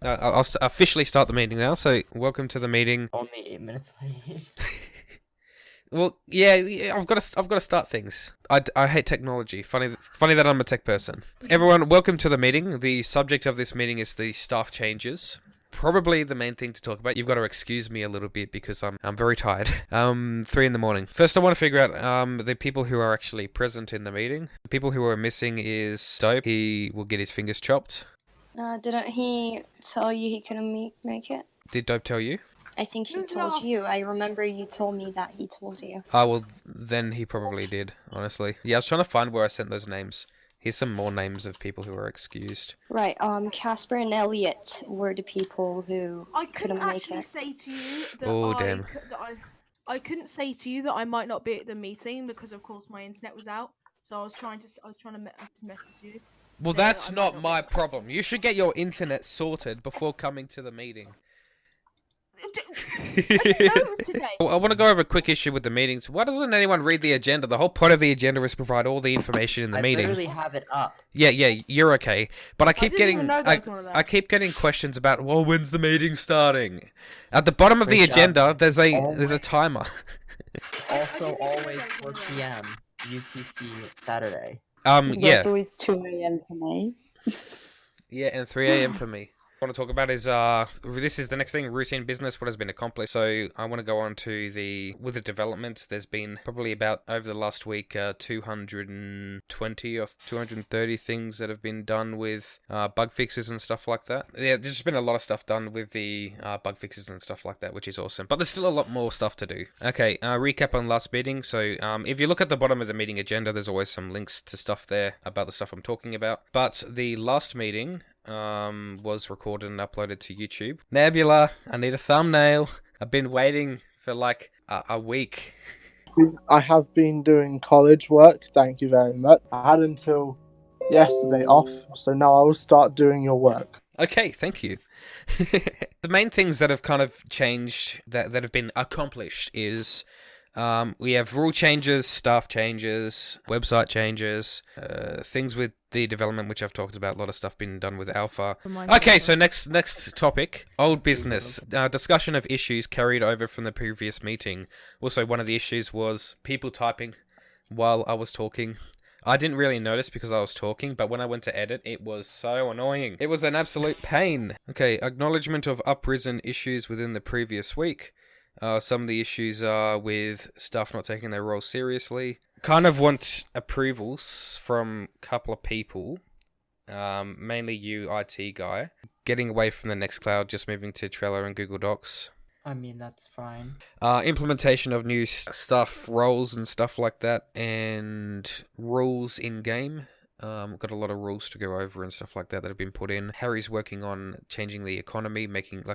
I'll officially start the meeting now. So, welcome to the meeting. Only 8 minutes late. Well, yeah, I've got to start things. I hate technology. Funny that I'm a tech person. Everyone, welcome to the meeting. The subject of this meeting is the staff changes. Probably the main thing to talk about. You've got to excuse me a little bit because I'm very tired. 3 in the morning. First, I want to figure out the people who are actually present in the meeting. The people who are missing is Dope. He will get his fingers chopped. Didn't he tell you he couldn't make it? Did Dope tell you? I think he told you. I remember you told me that he told you. Ah, well, then he probably did, honestly. Yeah, I was trying to find where I sent those names. Here's some more names of people who are excused. Right, Casper and Elliot were the people who couldn't make it. I couldn't actually say to you that I couldn't say to you that I might not be at the meeting because, of course, my internet was out. So I was trying to message you. Well, that's not my problem. You should get your internet sorted before coming to the meeting. I didn't know it was today. Well, I want to go over a quick issue with the meetings. Why doesn't anyone read the agenda? The whole point of the agenda is to provide all the information in the meeting. I literally have it up. Yeah, you're okay. But I keep getting I keep getting questions about, well, when's the meeting starting? At the bottom of the agenda, there's a timer. It's also always 4 p.m. UTC Saturday. Yeah. That's always 2 a.m. for me. Yeah, and 3 a.m. for me. What I want to talk about is this is the next thing, routine business, what has been accomplished. So I want to go on to with the development. There's been probably about over the last week 220 or 230 things that have been done with bug fixes and stuff like that. Yeah, there's just been a lot of stuff done with the bug fixes and stuff like that, which is awesome. But there's still a lot more stuff to do. Okay, recap on last meeting. So if you look at the bottom of the meeting agenda, there's always some links to stuff there about the stuff I'm talking about. But the last meeting was recorded and uploaded to YouTube. Nebula, I need a thumbnail. I've been waiting for like a week. I have been doing college work, thank you very much. I had until yesterday off, so now I will start doing your work. Okay, thank you. The main things that have kind of changed, that have been accomplished is we have rule changes, staff changes, website changes, things with the development, which I've talked about. A lot of stuff been done with alpha. Okay, so next topic, old business. Discussion of issues carried over from the previous meeting. Also, one of the issues was people typing while I was talking. I didn't really notice because I was talking, but when I went to edit, it was so annoying. It was an absolute pain. Okay, acknowledgement of uprisen issues within the previous week. Some of the issues are with staff not taking their role seriously. Kind of want approvals from a couple of people, mainly you, IT guy. Getting away from the Nextcloud, just moving to Trello and Google Docs. I mean, that's fine. Implementation of new stuff, roles and stuff like that, and rules in-game. Got a lot of rules to go over and stuff like that have been put in. Harry's working on changing the economy,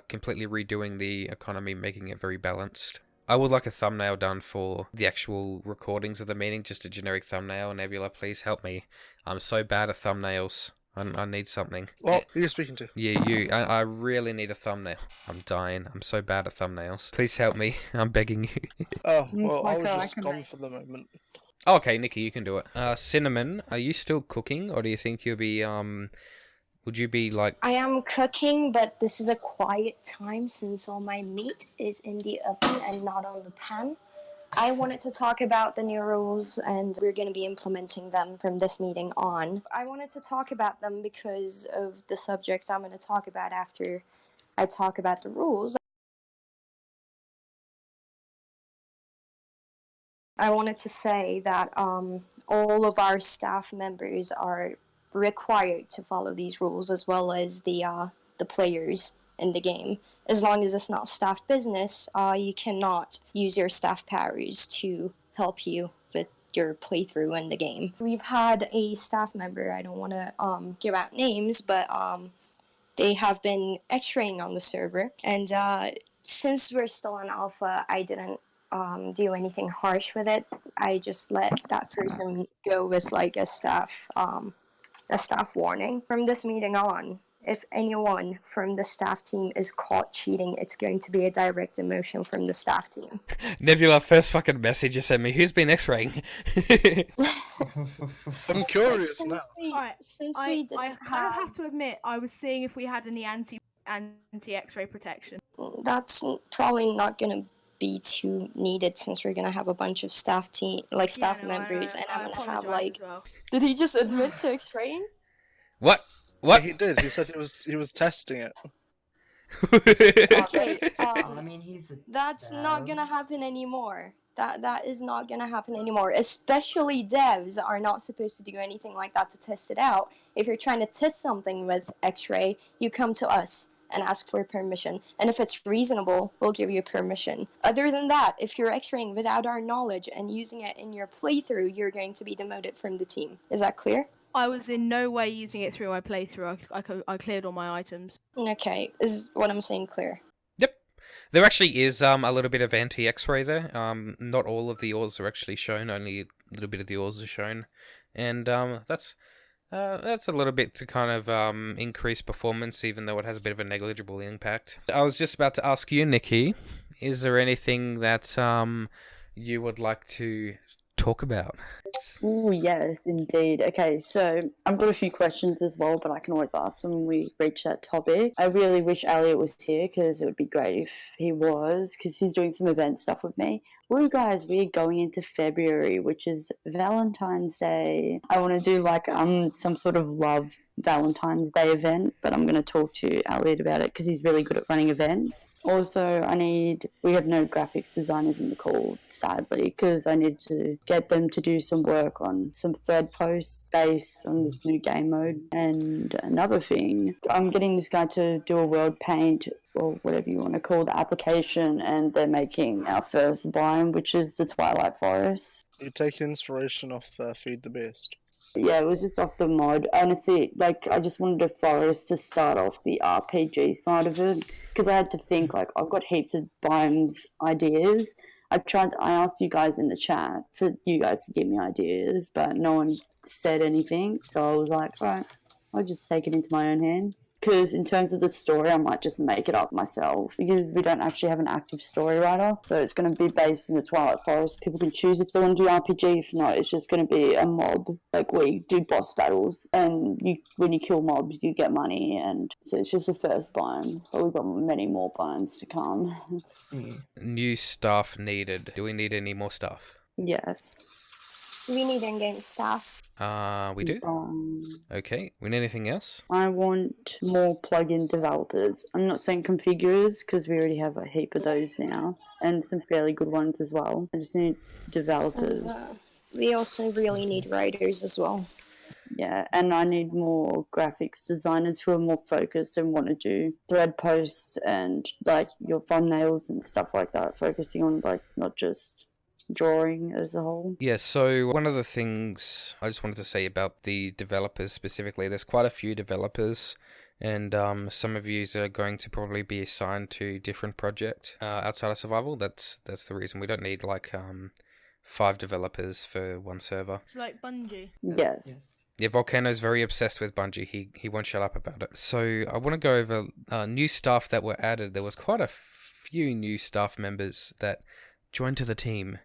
completely redoing the economy, making it very balanced. I would like a thumbnail done for the actual recordings of the meeting, just a generic thumbnail. Nebula, please help me. I'm so bad at thumbnails. I need something. Well, who are you speaking to? Yeah, you. I really need a thumbnail. I'm dying. I'm so bad at thumbnails. Please help me. I'm begging you. Oh, well, I was just gone for the moment. Okay, Nikki, you can do it. Cinnamon, are you still cooking, or do you think you'll be, would you be like... I am cooking, but this is a quiet time since all my meat is in the oven and not on the pan. I wanted to talk about the new rules, and we're going to be implementing them from this meeting on. I wanted to talk about them because of the subject I'm going to talk about after I talk about the rules. I wanted to say that all of our staff members are required to follow these rules, as well as the players in the game. As long as it's not staff business, you cannot use your staff powers to help you with your playthrough in the game. We've had a staff member, I don't want to give out names, but they have been X-raying on the server, and since we're still in alpha, I didn't do anything harsh with it. I just let that person go with like a staff warning. From this meeting on, if anyone from the staff team is caught cheating, it's going to be a direct demotion from the staff team. Nebula, first fucking message you sent me. Who's been X-raying? I'm curious now. I have to admit, I was seeing if we had any anti-X-ray protection. That's probably not gonna be too needed since we're gonna have a bunch of staff members, and I'm gonna have like. Well. Did he just admit to X-raying? What? Yeah, What? he did. He said he was testing it. Okay. I mean, he's a That's dev. not gonna happen anymore. That is not gonna happen anymore. Especially devs are not supposed to do anything like that to test it out. If you're trying to test something with X-ray, you come to us and ask for permission. And if it's reasonable, we'll give you permission. Other than that, if you're X-raying without our knowledge and using it in your playthrough, you're going to be demoted from the team. Is that clear? I was in no way using it through my playthrough. I cleared all my items. Okay, is what I'm saying clear? Yep. There actually is a little bit of anti-X-ray there. Not all of the ores are actually shown. Only a little bit of the ores are shown, and that's a little bit to kind of increase performance, even though it has a bit of a negligible impact. I was just about to ask you, Nikki, is there anything that you would like to talk about? Oh, yes, indeed. Okay, so I've got a few questions as well, but I can always ask them when we reach that topic. I really wish Elliot was here because it would be great if he was, because he's doing some event stuff with me. Well, guys, we're going into February, which is Valentine's Day. I want to do like some sort of love Valentine's Day event, but I'm going to talk to Elliot about it because he's really good at running events. Also, we have no graphics designers in the call, sadly, because I need to get them to do some work on some thread posts based on this new game mode. And another thing, I'm getting this guy to do a world paint or whatever you want to call the application, and they're making our first biome, which is the Twilight Forest. You take inspiration off Feed the Beast. Yeah, it was just off the mod. Honestly, like, I just wanted a forest to start off the RPG side of it, because I had to think, like, I've got heaps of biomes ideas. I asked you guys in the chat for you guys to give me ideas, but no one said anything, so I was like, all right, I'll just take it into my own hands. Because in terms of the story, I might just make it up myself, because we don't actually have an active story writer. So it's going to be based in the Twilight Forest. People can choose if they want to do RPG. If not, it's just going to be a mob. Like, we do boss battles, and when you kill mobs, you get money. And so it's just the first biome. But we've got many more biomes to come. Let's see. New staff needed. Do we need any more staff? Yes. We need in-game staff. We do? Okay. We need anything else? I want more plugin developers. I'm not saying configurers, because we already have a heap of those now, and some fairly good ones as well. I just need developers. And, we also really need writers as well. Yeah, and I need more graphics designers who are more focused and want to do thread posts and like your thumbnails and stuff like that, focusing on like not just drawing as a whole. Yeah, so one of the things I just wanted to say about the developers specifically, there's quite a few developers, and some of you are going to probably be assigned to different project outside of survival. That's the reason we don't need like 5 developers for one server. It's like Bungie. Yes. Yeah, Volcano's very obsessed with Bungie. He won't shut up about it. So I want to go over new staff that were added. There was quite a few new staff members that joined to the team.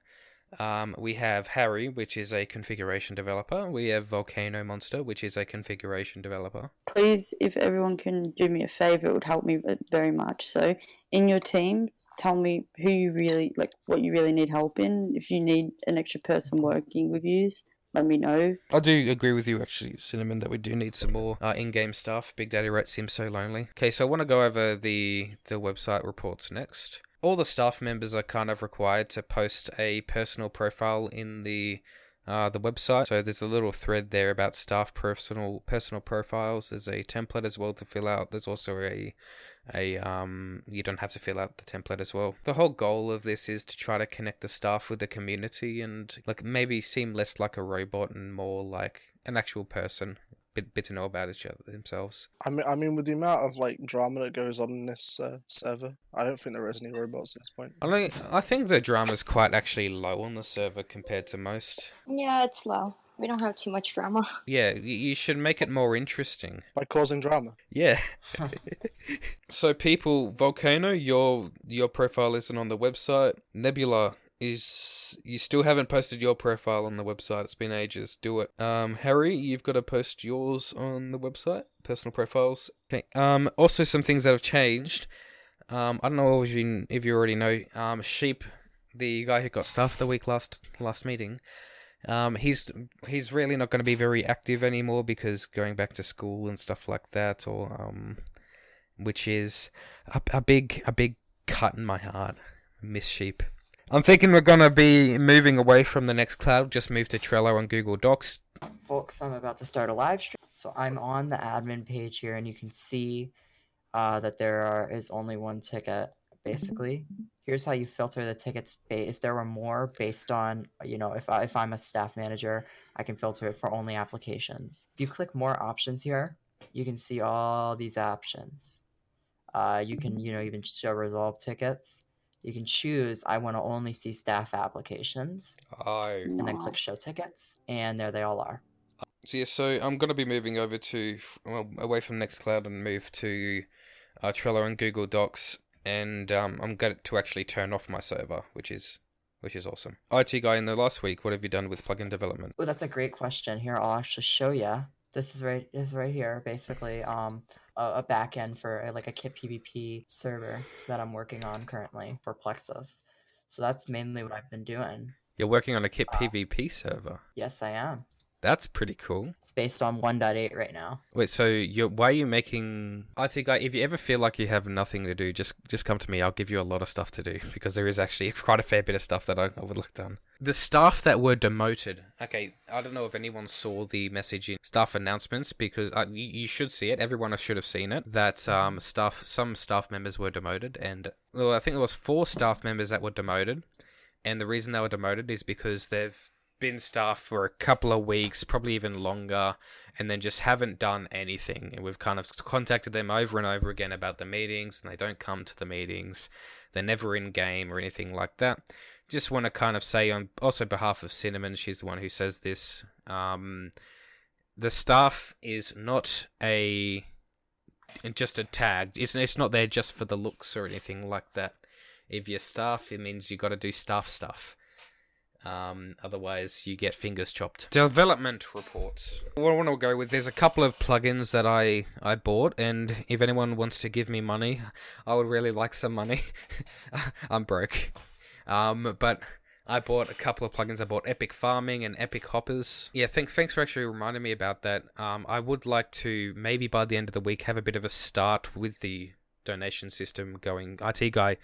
We have Harry, which is a configuration developer. We have Volcano Monster, which is a configuration developer. Please, if everyone can do me a favor, it would help me very much. So, in your team, tell me who you really like, what you really need help in. If you need an extra person working with you, let me know. I do agree with you, actually, Cinnamon, that we do need some more in-game stuff. Big Daddy Rat seems so lonely. Okay, so I want to go over the website reports next. All the staff members are kind of required to post a personal profile in the website. So there's a little thread there about staff personal profiles. There's a template as well to fill out. There's also a you don't have to fill out the template as well. The whole goal of this is to try to connect the staff with the community and like maybe seem less like a robot and more like an actual person. Bit to know about each other themselves. I mean, with the amount of like drama that goes on in this server, I don't think there is any robots at this point. I think the drama's quite actually low on the server compared to most. Yeah, it's low. We don't have too much drama. Yeah, you should make it more interesting. By causing drama. Yeah. So people, Volcano, your profile isn't on the website. Nebula is you still haven't posted your profile on the website. It's been ages. Do it. Harry, you've got to post yours on the website. Personal profiles. Okay. Also some things that have changed. I don't know if you already know. Sheep, the guy who got staff of the week last meeting. He's really not going to be very active anymore because going back to school and stuff like that, or which is a big cut in my heart. Miss Sheep. I'm thinking we're going to be moving away from the Nextcloud, just move to Trello and Google Docs. Folks, I'm about to start a live stream. So I'm on the admin page here, and you can see that there is only one ticket, basically. Here's how you filter the tickets. If there were more, based on, if I'm a staff manager, I can filter it for only applications. If you click more options here, you can see all these options. You can, even show resolve tickets. You can choose, I want to only see staff applications. And then click show tickets, and there they all are. So I'm going to be moving over to, away from Nextcloud and move to Trello and Google Docs, and I'm going to actually turn off my server, which is awesome. IT guy, in the last week, what have you done with plugin development? Oh, that's a great question. Here, I'll actually show you. This is right here, basically, a backend for like a Kit PvP server that I'm working on currently for Plexus. So that's mainly what I've been doing. You're working on a Kit PvP server? Yes, I am. That's pretty cool. It's based on 1.8 right now. Wait, so why are you making... IT guy, if you ever feel like you have nothing to do, just come to me. I'll give you a lot of stuff to do, because there is actually quite a fair bit of stuff that I would like done. The staff that were demoted... Okay, I don't know if anyone saw the message in staff announcements, because you should see it. Everyone should have seen it. That some staff members were demoted, and I think there was 4 staff members that were demoted. And the reason they were demoted is because they've been staff for a couple of weeks, probably even longer, and then just haven't done anything. And we've kind of contacted them over and over again about the meetings, and they don't come to the meetings. They're never in game or anything like that. Just want to kind of say on also behalf of Cinnamon, she's the one who says this. The staff is not just a tag. It's not there just for the looks or anything like that. If you're staff, it means you got to do staff stuff. Otherwise, you get fingers chopped. Development reports. What I want to go with, there's a couple of plugins that I bought, and if anyone wants to give me money, I would really like some money. I'm broke. But I bought a couple of plugins. I bought Epic Farming and Epic Hoppers. Yeah, thanks for actually reminding me about that. I would like to, maybe by the end of the week, have a bit of a start with the donation system going. IT guy,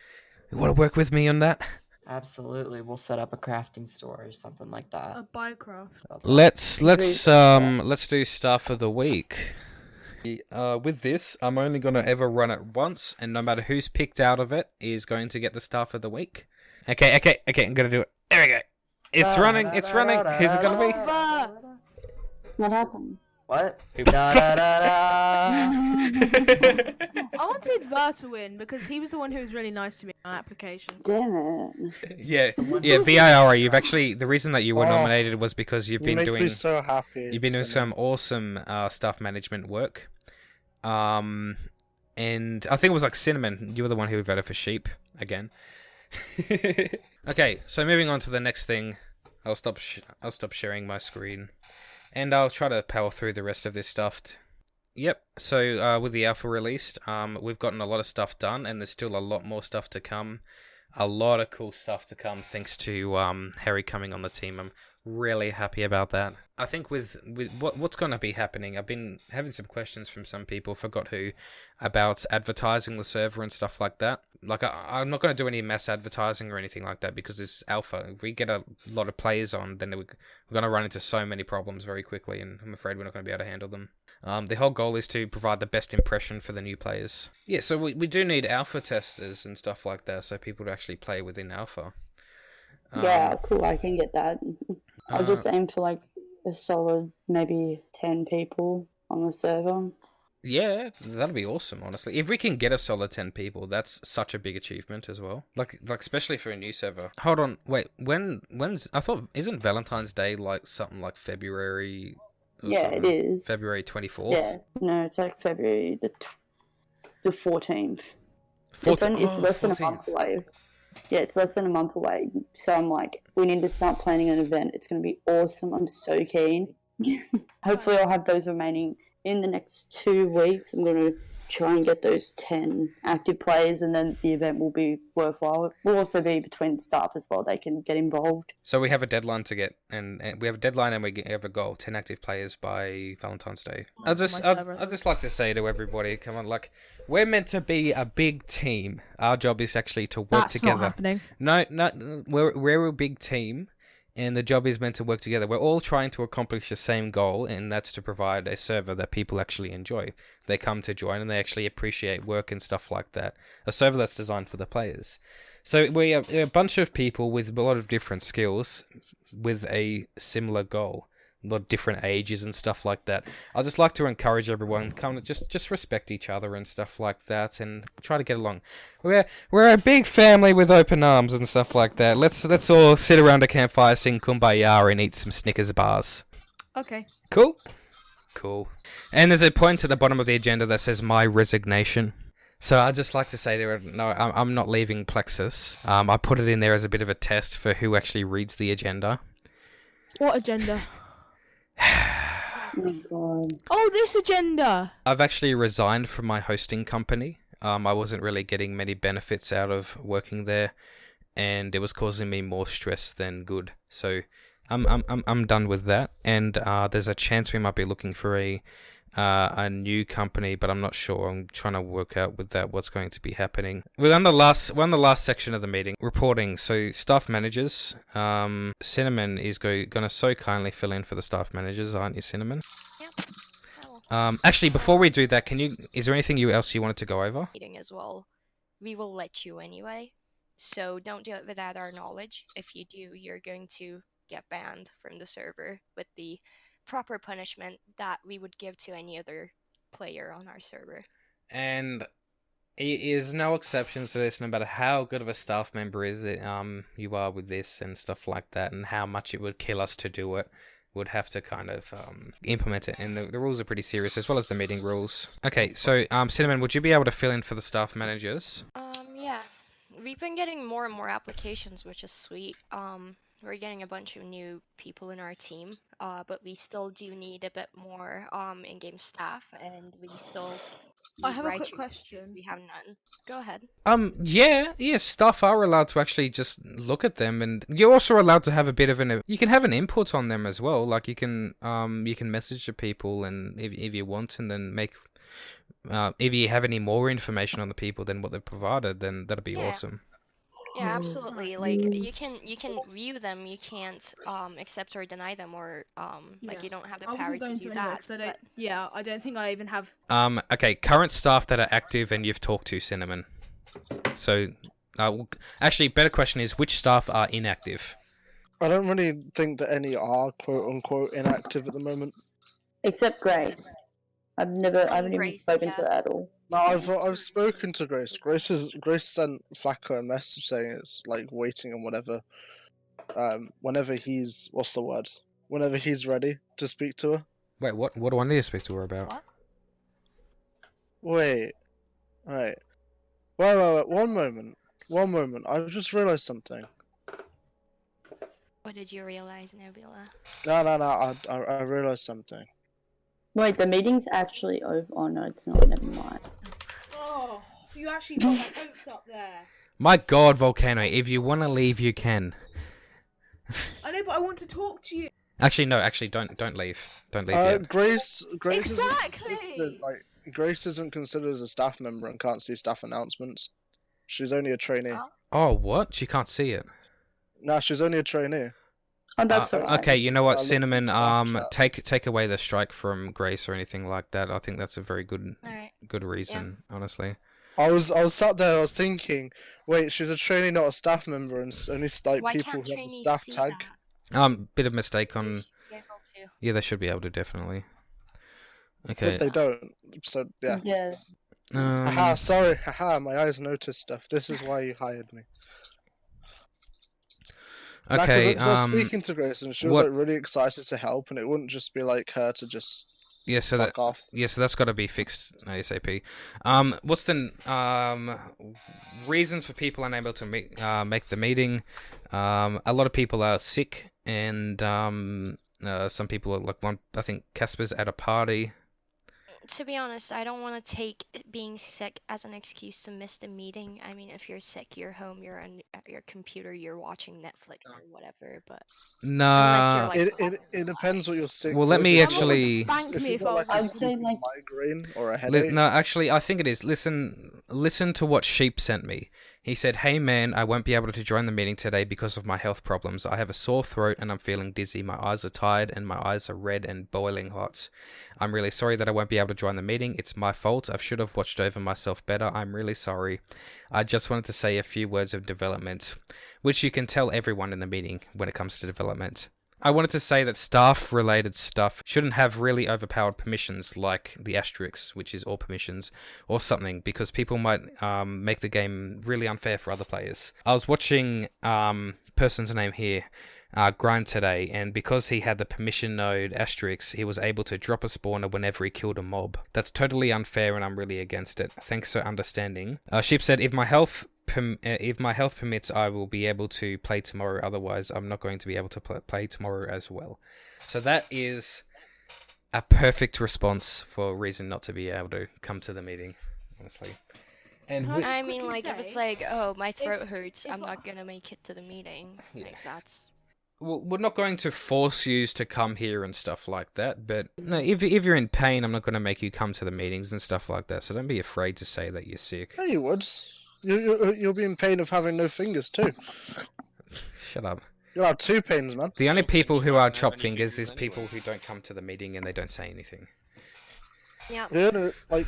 you want to work with me on that? Absolutely, we'll set up a crafting store or something like that. A Bycraft. Let's do staff of the week. With this, I'm only gonna ever run it once, and no matter who's picked out of it is going to get the staff of the week. Okay, I'm gonna do it. There we go. It's running. Who's it gonna be? What happened? What? I wanted Ver to win because he was the one who was really nice to me on application. Damn it. Yeah, VIRA, you've actually, the reason that you were nominated was because you've been doing... me so happy. You've been doing some awesome staff management work. And I think it was like Cinnamon, you were the one who voted for Sheep, again. Okay, so moving on to the next thing. I'll stop sharing my screen. And I'll try to power through the rest of this stuff. Yep, so with the alpha released, we've gotten a lot of stuff done, and there's still a lot more stuff to come. A lot of cool stuff to come, thanks to Harry coming on the team. I'm really happy about that. I think with what's going to be happening, I've been having some questions from some people, forgot who, about advertising the server and stuff like that. Like, I'm not going to do any mass advertising or anything like that because it's alpha. If we get a lot of players on, then we're going to run into so many problems very quickly, and I'm afraid we're not going to be able to handle them. The whole goal is to provide the best impression for the new players. Yeah, so we do need alpha testers and stuff like that, so people to actually play within alpha. Yeah, cool, I can get that. I'll just aim for like a solid maybe 10 people on the server. Yeah, that'd be awesome, honestly. If we can get a solid 10 people, that's such a big achievement as well. Like especially for a new server. Hold on, wait, when's... I thought, isn't Valentine's Day like something like February... Yeah, it is. February 24th? Yeah, no, it's like February the 14th. It's less than a month away. Yeah, it's less than a month away. So I'm like, we need to start planning an event. It's going to be awesome. I'm so keen. Hopefully I'll have those remaining in the next 2 weeks. I'm going to try and get those 10 active players, and then the event will be worthwhile. It will also be between staff as well. They can get involved. So we have a deadline to get, and we have a deadline, and we have a goal: 10 active players by Valentine's Day. I'd just like to say to everybody, come on, like, we're meant to be a big team. Our job is actually to work together. That's not happening. No, we're a big team, and the job is meant to work together. We're all trying to accomplish the same goal, and that's to provide a server that people actually enjoy. They come to join, and they actually appreciate work and stuff like that. A server that's designed for the players. So we're a bunch of people with a lot of different skills with a similar goal. A lot of different ages and stuff like that. I'd just like to encourage everyone, come to just respect each other and stuff like that, and try to get along. We're a big family with open arms and stuff like that. Let's all sit around a campfire, sing Kumbaya, and eat some Snickers bars. Okay. Cool. And there's a point at the bottom of the agenda that says "My resignation." So I'd just like to say there, no, I'm not leaving Plexus. I put it in there as a bit of a test for who actually reads the agenda. What agenda? Oh my God. Oh, this agenda! I've actually resigned from my hosting company. I wasn't really getting many benefits out of working there, and it was causing me more stress than good. So I'm done with that. And there's a chance we might be looking for a new company, but I'm not sure. I'm trying to work out with that what's going to be happening. We're on the last section of the meeting, reporting. So staff managers, Cinnamon is going to so kindly fill in for the staff managers, aren't you, Cinnamon? Yep. I will. Actually, before we do that, is there anything else you wanted to go over? Meeting as well. We will let you anyway, so don't do it without our knowledge. If you do, you're going to get banned from the server with the proper punishment that we would give to any other player on our server. And it is no exceptions to this, no matter how good of a staff member is that you are with this and stuff like that, and how much it would kill us to do it. Would have to kind of implement it, and the rules are pretty serious, as well as the meeting rules. Okay, so Cinnamon, would you be able to fill in for the staff managers? Yeah. We've been getting more and more applications, which is sweet. We're getting a bunch of new people in our team, but we still do need a bit more in-game staff, and we still I have a quick writers question. because we have none. Go ahead. Yeah, staff are allowed to actually just look at them, and you're also allowed to have a bit of you can have an input on them as well. Like you can message the people, and if you want, and then make if you have any more information on the people than what they've provided, then that'd be awesome. Yeah, absolutely. Like you can view them, you can't accept or deny them, or like you don't have the power to do that. I don't think I even have. Okay, current staff that are active and you've talked to, Cinnamon. So, actually, better question is which staff are inactive? I don't really think that any are quote unquote inactive at the moment. Except Grace. I haven't even spoken to her at all. No, I've spoken to Grace. Grace sent Flacko a message saying it's like waiting and whatever. Whenever he's whenever he's ready to speak to her. Wait, what do I need to speak to her about? What? Wait. One moment. I've just realised something. What did you realize, Nebula? No. I realised something. Wait, the meeting's actually over. Oh no, it's not. Never mind. Oh, you actually got my hopes up there. My God, Volcano! If you want to leave, you can. I know, but I want to talk to you. Actually, no. Actually, don't leave. Don't leave yet. Grace Exactly. Grace isn't considered as a staff member and can't see staff announcements. She's only a trainee. Oh, what? She can't see it. Nah, she's only a trainee. Oh, that's alright. Okay, you know what, Cinnamon? Take Take away the strike from Grace or anything like that. I think that's a very good Alright. reason, honestly. I was sat there. I was thinking, wait, she's a trainee, not a staff member, and only like Why people can't who have the trainees staff see tag. that? Bit of mistake They on. should be able to. Yeah, they should be able to definitely. Okay. But they don't. So yeah. Yeah. Haha, sorry. Haha, my eyes noticed stuff. This is why you hired me. Okay. I was speaking to Grace, and she was like really excited to help, and it wouldn't just be like her to just Yeah, so fuck off. so that's got to be fixed ASAP. What's the reasons for people unable to make the meeting? A lot of people are sick, and some people are like one. I think Casper's at a party. To be honest, I don't want to take being sick as an excuse to miss the meeting. I mean, if you're sick, you're home, you're on your computer, you're watching Netflix or whatever. But unless you're Nah, like, It depends what you're sick. Well, let with. me If actually- you've Someone would spank if me you've if got I like was a I'd say, stupid like- migraine or a headache. no, actually, I think it is. Listen to what Sheep sent me. He said, "Hey man, I won't be able to join the meeting today because of my health problems. I have a sore throat and I'm feeling dizzy. My eyes are tired and my eyes are red and boiling hot. I'm really sorry that I won't be able to join the meeting. It's my fault. I should have watched over myself better. I'm really sorry. I just wanted to say a few words of development, which you can tell everyone in the meeting when it comes to development. I wanted to say that staff-related stuff shouldn't have really overpowered permissions like the asterisk, which is all permissions, or something, because people might make the game really unfair for other players. I was watching person's name here, grind today, and because he had the permission node asterisk, he was able to drop a spawner whenever he killed a mob. That's totally unfair, and I'm really against it. Thanks for understanding. Sheep said, if my health permits, I will be able to play tomorrow. Otherwise, I'm not going to be able to play tomorrow as well. So that is a perfect response for a reason not to be able to come to the meeting, honestly. And Can I with- just I mean, quickly like, if it's say, like, oh, my throat hurts, if I'm I- not gonna make it to the meeting. Yeah. Like, that's. well, we're not going to force you to come here and stuff like that, but no, if you're in pain, I'm not going to make you come to the meetings and stuff like that. So don't be afraid to say that you're sick. Yeah, you would. You'll be in pain of having no fingers too. Shut up. You'll have two pains, man. The only Don't say people you who don't are have chop any fingers fingers is people anyway. who don't come to the meeting and they don't say anything. Yeah. Yeah, no, like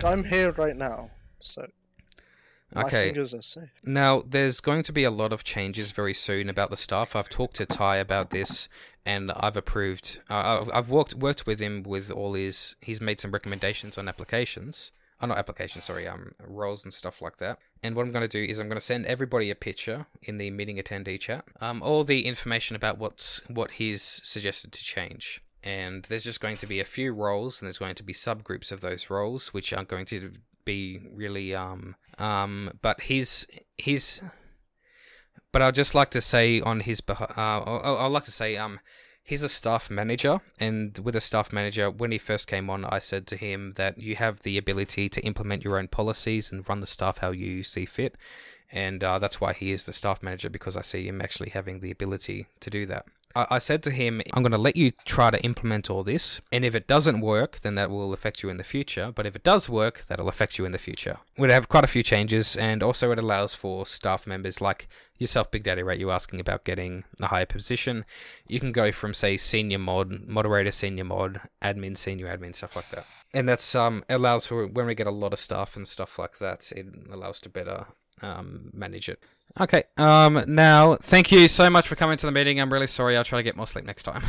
I'm here right now, so my Okay. fingers are safe. Now, there's going to be a lot of changes very soon about the staff. I've talked to Ty about this, and I've approved. I've worked with him with all his. He's made some recommendations on applications. Not applications, sorry. Roles and stuff like that. And what I'm going to do is I'm going to send everybody a picture in the meeting attendee chat. All the information about what he's suggested to change. And there's just going to be a few roles, and there's going to be subgroups of those roles, which are going to be really but but I'd just like to say on his behalf, I'd like to say he's a staff manager, and with a staff manager, when he first came on, I said to him that you have the ability to implement your own policies and run the staff how you see fit, and that's why he is the staff manager, because I see him actually having the ability to do that. I said to him, I'm going to let you try to implement all this, and if it doesn't work, then that will affect you in the future, but if it does work, that'll affect you in the future. We'll have quite a few changes, and also it allows for staff members like yourself, Big Daddy, right? You asking about getting a higher position. You can go from, say, senior mod, moderator, senior mod, admin, senior admin, stuff like that. And that's allows for when we get a lot of staff and stuff like that, it allows to better manage it. Okay, now, thank you so much for coming to the meeting. I'm really sorry. I'll try to get more sleep next time.